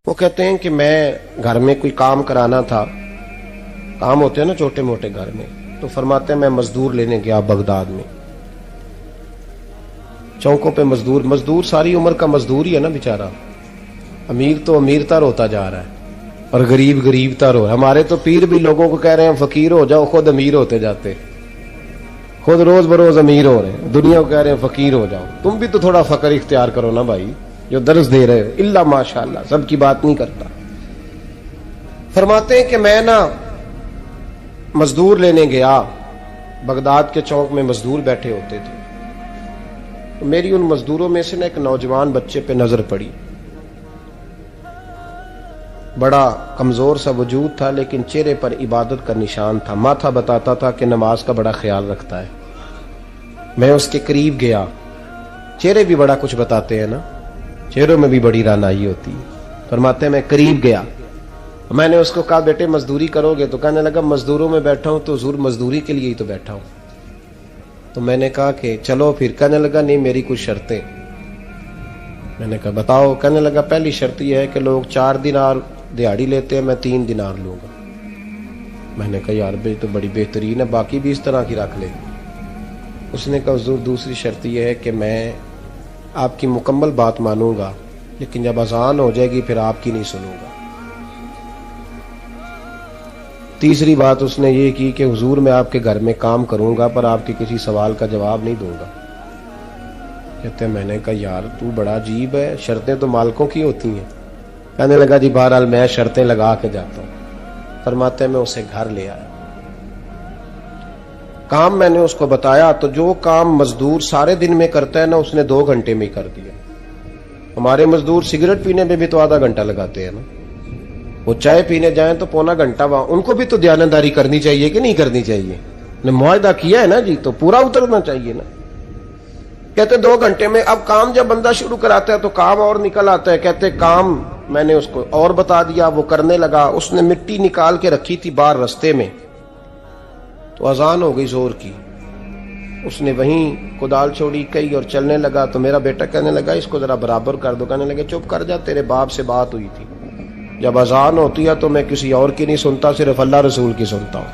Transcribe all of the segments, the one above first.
وہ کہتے ہیں کہ میں گھر میں کوئی کام کرانا تھا، کام ہوتے ہیں نا چھوٹے موٹے گھر میں، تو فرماتے ہیں میں مزدور لینے گیا بغداد میں، چوکوں پہ مزدور ساری عمر کا مزدور ہی ہے نا بیچارہ، امیر تو امیر تر ہوتا جا رہا ہے اور غریب تر ہو. ہمارے تو پیر بھی لوگوں کو کہہ رہے ہیں فقیر ہو جاؤ، خود امیر ہوتے جاتے، خود روز بروز امیر ہو رہے ہیں، دنیا کو کہہ رہے ہیں فقیر ہو جاؤ. تم بھی تو تھوڑا فقر اختیار کرو نا بھائی، جو درس دے رہے ہو. اللہ ماشاءاللہ سب کی بات نہیں کرتا. فرماتے ہیں کہ میں نا مزدور لینے گیا، بغداد کے چوک میں مزدور بیٹھے ہوتے تھے، تو میری ان مزدوروں میں سے نا ایک نوجوان بچے پہ نظر پڑی. بڑا کمزور سا وجود تھا لیکن چہرے پر عبادت کا نشان تھا، ماتھا بتاتا تھا کہ نماز کا بڑا خیال رکھتا ہے. میں اس کے قریب گیا، چہرے بھی بڑا کچھ بتاتے ہیں نا، چہروں میں بھی بڑی رانائی ہوتی ہے. فرماتے ہیں میں قریب گیا، میں نے اس کو کہا بیٹے مزدوری کرو گے؟ تو کہنے لگا مزدوروں میں بیٹھا ہوں تو حضور مزدوری کے لیے ہی تو بیٹھا ہوں. تو میں نے کہا کہ چلو پھر. کہنے لگا نہیں میری کچھ شرطیں. میں نے کہا بتاؤ. کہنے لگا پہلی شرط یہ ہے کہ لوگ 4 دینار دیہاڑی لیتے ہیں، میں 3 دینار لوں گا. میں نے کہا یار بھائی تو بڑی بہترین ہے، باقی بھی اس طرح کی رکھ لے. اس نے کہا حضور دوسری شرط یہ ہے کہ میں آپ کی مکمل بات مانوں گا لیکن جب اذان ہو جائے گی پھر آپ کی نہیں سنوں گا. تیسری بات اس نے یہ کی کہ حضور میں آپ کے گھر میں کام کروں گا پر آپ کے کسی سوال کا جواب نہیں دوں گا. کہتے ہیں میں نے کہا یار تو بڑا عجیب ہے، شرطیں تو مالکوں کی ہوتی ہیں. کہنے لگا جی بہرحال میں شرطیں لگا کے جاتا ہوں. فرماتے ہیں میں اسے گھر لے آیا، کام میں نے اس کو بتایا تو جو کام مزدور سارے دن میں کرتا ہے نا اس نے 2 گھنٹے میں ہی کر دیا. ہمارے مزدور سگریٹ پینے میں بھی تو آدھا گھنٹہ لگاتے ہیں نا، وہ چائے پینے جائیں تو پونا گھنٹہ وہاں. ان کو بھی تو دیانتداری کرنی چاہیے کہ نہیں کرنی چاہیے؟ نے معاہدہ کیا ہے نا جی تو پورا اترنا چاہیے نا. کہتے 2 گھنٹے میں. اب کام جب بندہ شروع کراتا ہے تو کام اور نکل آتا ہے. کہتے کام میں نے اس کو اور بتا دیا، وہ کرنے لگا. اس نے مٹی نکال کے رکھی تھی باہر رستے میں، تو اذان ہو گئی زور کی. اس نے وہیں کدال چھوڑی کئی اور چلنے لگا. تو میرا بیٹا کہنے لگا اس کو ذرا برابر کر دو. کہنے لگے چپ کر جا، تیرے باپ سے بات ہوئی تھی، جب اذان ہوتی ہے تو میں کسی اور کی نہیں سنتا، صرف اللہ رسول کی سنتا ہوں.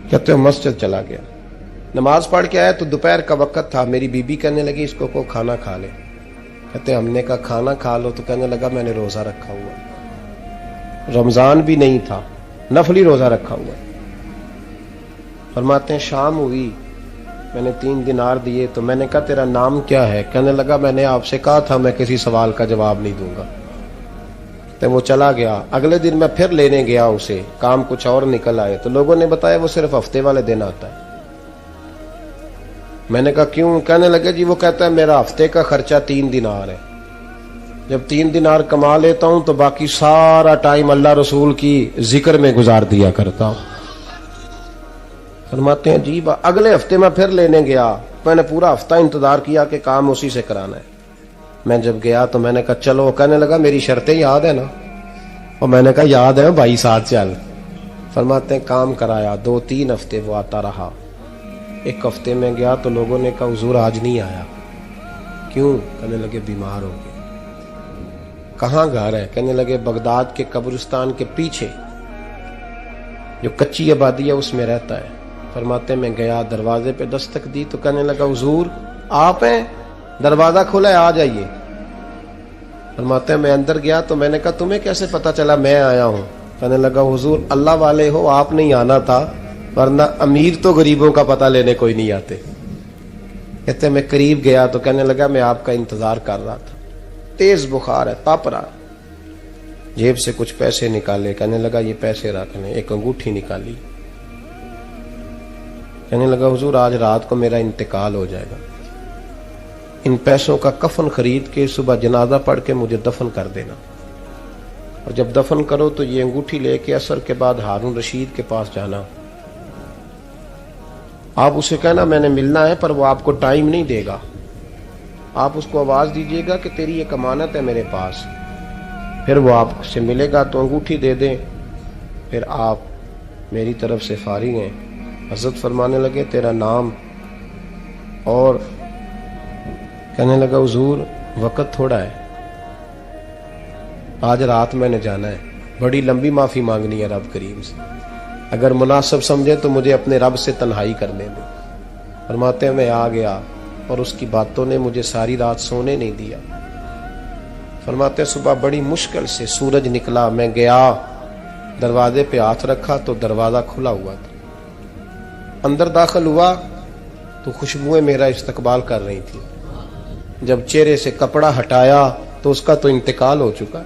کہتے ہیں مسجد چلا گیا، نماز پڑھ کے آیا تو دوپہر کا وقت تھا. میری بیوی کہنے لگی اس کو کھانا کھا لے. کہتے ہیں ہم نے کہا کھانا کھا لو. تو کہنے لگا میں نے روزہ رکھا ہوا، رمضان بھی نہیں تھا، نفلی روزہ رکھا ہوا. فرماتے ہیں شام ہوئی، میں نے 3 دینار دیے. تو میں نے کہا تیرا نام کیا ہے؟ کہنے لگا میں نے آپ سے کہا تھا میں کسی سوال کا جواب نہیں دوں گا. تو وہ چلا گیا. اگلے دن میں پھر لینے گیا اسے، کام کچھ اور نکل آئے. تو لوگوں نے بتایا وہ صرف ہفتے والے دن آتا ہے. میں نے کہا کیوں؟ کہنے لگے جی وہ کہتا ہے میرا ہفتے کا خرچہ 3 دینار ہے، جب 3 دینار کما لیتا ہوں تو باقی سارا ٹائم اللہ رسول کی ذکر میں گزار دیا کرتا ہوں. فرماتے ہیں جی اگلے ہفتے میں پھر لینے گیا. میں نے پورا ہفتہ انتظار کیا کہ کام اسی سے کرانا ہے. میں جب گیا تو میں نے کہا چلو. کہنے لگا میری شرطیں یاد ہے نا؟ اور میں نے کہا یاد ہے بھائی ساتھ چل. فرماتے ہیں کام کرایا. 2-3 ہفتے وہ آتا رہا. ایک ہفتے میں گیا تو لوگوں نے کہا حضور آج نہیں آیا. کیوں؟ کہنے لگے بیمار ہو گئے. کہاں گھر ہے؟ کہنے لگے بغداد کے قبرستان کے پیچھے جو کچی آبادی ہے اس میں رہتا ہے. فرماتے میں گیا، دروازے پہ دستک دی تو کہنے لگا حضور آپ ہیں؟ دروازہ کھلا ہے آ جائیے. فرماتے ہیں میں اندر گیا تو میں نے کہا تمہیں کیسے پتا چلا میں آیا ہوں؟ کہنے لگا حضور اللہ والے ہو آپ نہیں آنا تھا، ورنہ امیر تو غریبوں کا پتہ لینے کوئی نہیں آتے. کہتے میں قریب گیا تو کہنے لگا میں آپ کا انتظار کر رہا تھا، تیز بخار ہے، تپ رہا. جیب سے کچھ پیسے نکالے. کہنے لگا یہ پیسے رکھ لیں. ایک انگوٹھی نکالی. کہنے لگا حضور آج رات کو میرا انتقال ہو جائے گا، ان پیسوں کا کفن خرید کے صبح جنازہ پڑھ کے مجھے دفن کر دینا، اور جب دفن کرو تو یہ انگوٹھی لے کے عصر کے بعد ہارون رشید کے پاس جانا. آپ اسے کہنا میں نے ملنا ہے پر وہ آپ کو ٹائم نہیں دے گا. آپ اس کو آواز دیجیے گا کہ تیری ایک امانت ہے میرے پاس. پھر وہ آپ سے ملے گا تو انگوٹھی دے دیں. پھر آپ میری طرف سے فارغ ہیں. حضرت فرمانے لگے تیرا نام؟ اور کہنے لگا حضور وقت تھوڑا ہے، آج رات میں نے جانا ہے، بڑی لمبی معافی مانگنی ہے رب کریم سے، اگر مناسب سمجھے تو مجھے اپنے رب سے تنہائی کرنے دیں۔ فرماتے ہیں میں آ گیا اور اس کی باتوں نے مجھے ساری رات سونے نہیں دیا۔ فرماتے ہیں صبح بڑی مشکل سے سورج نکلا، میں گیا دروازے پہ ہاتھ رکھا تو دروازہ کھلا ہوا تھا، اندر داخل ہوا تو خوشبوئیں میرا استقبال کر رہی تھی، جب چہرے سے کپڑا ہٹایا تو اس کا تو انتقال ہو چکا،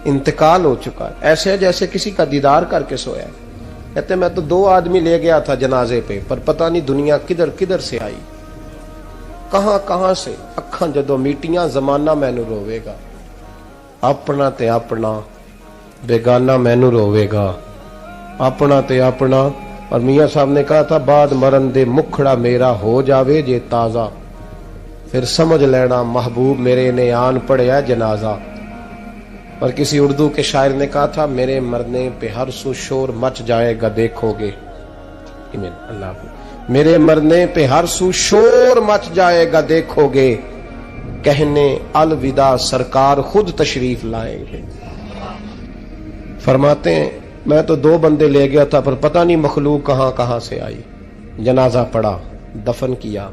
انتقال ہو چکا، ایسے جیسے کسی کا دیدار کر کے سویا۔ کہتے میں تو 2 آدمی لے گیا تھا جنازے پہ، پر پتہ نہیں دنیا کدھر کدھر سے آئی، کہاں کہاں سے، اکھاں جدو میٹیاں زمانہ مینو روے گا، اپنا تے اپنا بیگانہ مینو روے گا، اپنا تے اپنا۔ اور میاں صاحب نے کہا تھا بعد مرن دے مکھڑا میرا ہو جاوے جے تازہ، پھر سمجھ لینا محبوب میرے نے آن پڑیا جنازہ۔ اور کسی اردو کے شاعر نے کہا تھا میرے مرنے پہ ہر سو شور مچ جائے گا دیکھو گے، اللہ میرے مرنے پہ ہر سو شور مچ جائے گا دیکھو گے، کہنے الوداع سرکار خود تشریف لائیں گے۔ فرماتے ہیں میں تو 2 بندے لے گیا تھا پر پتہ نہیں مخلوق کہاں کہاں سے آئی، جنازہ پڑا، دفن کیا۔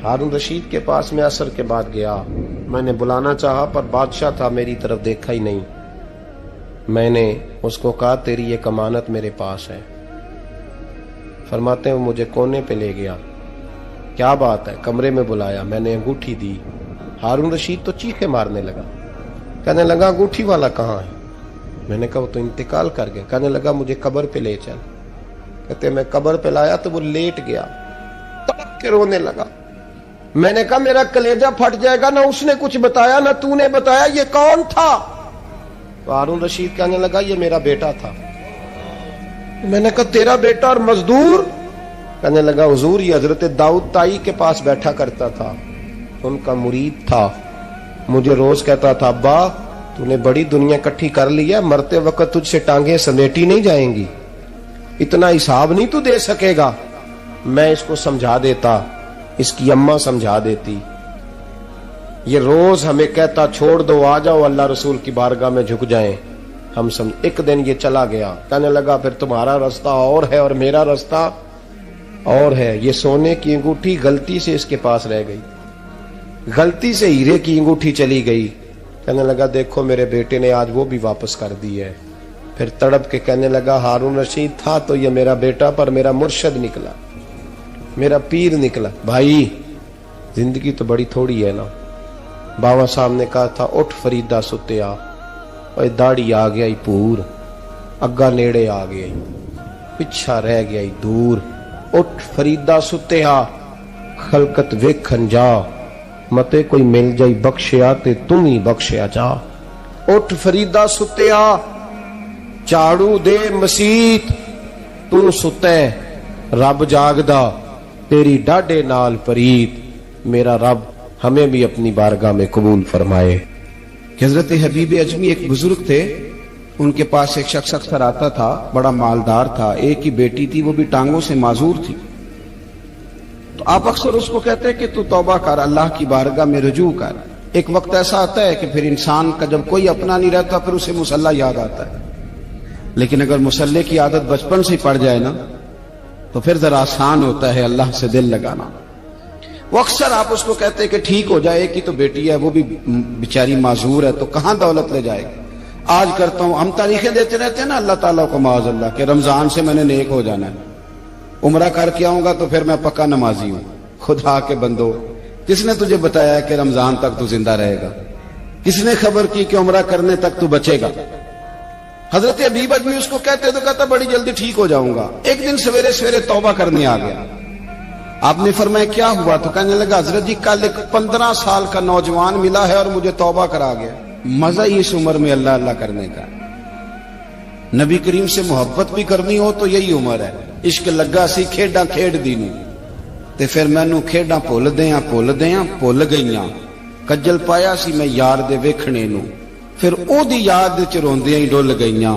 ہارون رشید کے پاس میں عصر کے بعد گیا، میں نے بلانا چاہا پر بادشاہ تھا، میری طرف دیکھا ہی نہیں۔ میں نے اس کو کہا تیری یہ امانت میرے پاس ہے۔ فرماتے ہیں وہ مجھے کونے پہ لے گیا، کیا بات ہے، کمرے میں بلایا، میں نے انگوٹھی دی۔ ہارون رشید تو چیخے مارنے لگا، کہنے لگا انگوٹھی والا کہاں ہے؟ میں نے کہا وہ تو انتقال کر گیا۔ کہنے لگا مجھے قبر پہ لے چل۔ کہتے میں قبر پہ لایا تو وہ لیٹ گیا، تڑپ کے رونے لگا۔ میں نے کہا میرا کلیجہ پھٹ جائے گا، نہ اس نے کچھ بتایا نہ تو نے بتایا، یہ کون تھا؟ تو ہارون رشید کہنے لگا یہ میرا بیٹا تھا۔ میں نے کہا تیرا بیٹا اور مزدور؟ کہنے لگا حضور یہ حضرت داؤد تائی کے پاس بیٹھا کرتا تھا، ان کا مرید تھا، مجھے روز کہتا تھا ابا تو نے بڑی دنیا کٹھی کر لی ہے، مرتے وقت تجھ سے ٹانگیں سمیٹی نہیں جائیں گی، اتنا حساب نہیں تو دے سکے گا۔ میں اس کو سمجھا دیتا، اس کی اماں سمجھا دیتی، یہ روز ہمیں کہتا چھوڑ دو آ جاؤ اللہ رسول کی بارگاہ میں جھک جائیں، ہم ایک دن یہ چلا گیا۔ کہنے لگا پھر تمہارا رستہ اور ہے اور میرا رستہ اور ہے۔ یہ سونے کی انگوٹھی غلطی سے اس کے پاس رہ گئی، غلطی سے ہیرے کی انگوٹھی چلی گئی۔ کہنے لگا دیکھو میرے بیٹے نے آج وہ بھی واپس کر دی ہے۔ پھر تڑپ کے کہنے لگا ہارون رشید تھا تو یہ میرا بیٹا پر میرا مرشد نکلا، میرا پیر نکلا۔ بھائی زندگی تو بڑی تھوڑی ہے نا۔ بابا صاحب نے کہا تھا اٹھ فریدہ ستیا، اور داڑھی آ گیا ہی پور، اگا نیڑے آ گیا ہی، پچھا رہ گیا ہی دور۔ اٹھ فریدہ ستیا خلقت ویکھن جا، متے کوئی مل جائی بخشیا تے تم ہی بخشیا جا۔ اٹھ فریدہ ستیا چاڑو دے مسیت، تو ستے رب جاگدا تیری ڈاڈے نال پریت۔ میرا رب ہمیں بھی اپنی بارگاہ میں قبول فرمائے۔ حضرت حبیب اجمی ایک بزرگ تھے، ان کے پاس ایک شخص اکثر آتا تھا، بڑا مالدار تھا، ایک ہی بیٹی تھی، وہ بھی ٹانگوں سے معذور تھی۔ تو آپ اکثر اس کو کہتے ہیں کہ تو توبہ کر، اللہ کی بارگاہ میں رجوع کر۔ ایک وقت ایسا آتا ہے کہ پھر انسان کا جب کوئی اپنا نہیں رہتا پھر اسے مصلی یاد آتا ہے، لیکن اگر مصلی کی عادت بچپن سے پڑ جائے نا تو پھر ذرا آسان ہوتا ہے اللہ سے دل لگانا۔ وہ اکثر آپ اس کو کہتے ہیں کہ ٹھیک ہو جائے، ایک ہی تو بیٹی ہے، وہ بھی بیچاری معذور ہے، تو کہاں دولت لے جائے گی۔ آج کرتا ہوں، ہم تاریخیں دیتے رہتے ہیں نا اللہ تعالیٰ کو معاذ اللہ کہ رمضان سے میں نے نیک ہو جانا ہے، عمرہ کر کے آؤں گا تو پھر میں پکا نمازی ہوں۔ خدا کے بندو، کس نے تجھے بتایا کہ رمضان تک تو زندہ رہے گا؟ کس نے خبر کی کہ عمرہ کرنے تک تو بچے گا؟ حضرت حبیب اجمی اس کو کہتے تو کہتا بڑی جلدی ٹھیک ہو جاؤں گا۔ ایک دن سویرے سویرے توبہ کرنے آ گیا۔ آپ نے فرمایا کیا ہوا؟ تو کہنے لگا حضرت جی کل ایک 15 سال کا نوجوان ملا ہے اور مجھے توبہ کرا گیا۔ مزہ ہی اس عمر میں اللہ اللہ کرنے کا، نبی کریم سے محبت بھی کرنی ہو تو یہی عمر ہے۔ عشق لگا سی کھیڈاں کھیڈ دی نو، تے پھر مینوں کھیڈاں بھول بھول گئیاں، کجل پایا سی میں یار دے ویکھنے نو، پھر او دی یاد وچ روندیاں ہی ڈل گئیاں،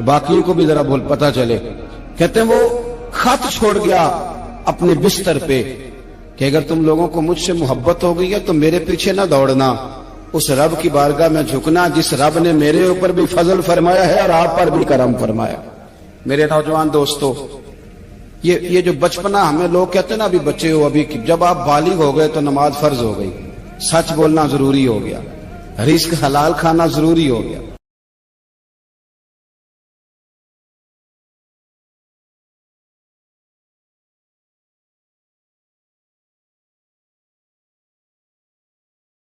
باقیوں کو بھی ذرا بول پتا چلے. کہتے ہیں وہ خط چھوڑ گیا اپنے بستر پہ کہ اگر تم لوگوں کو مجھ سے محبت ہو گئی ہے تو میرے پیچھے نہ دوڑنا, اس رب کی بارگاہ میں جھکنا جس رب نے میرے اوپر بھی فضل فرمایا ہے اور آپ پر بھی کرم فرمایا. میرے نوجوان دوستو, یہ جو بچپنا ہمیں لوگ کہتے ہیں نا ابھی بچے ہو, ابھی جب آپ بالغ ہو گئے تو نماز فرض ہو گئی, سچ بولنا ضروری ہو گیا, رزق حلال کھانا ضروری ہو گیا.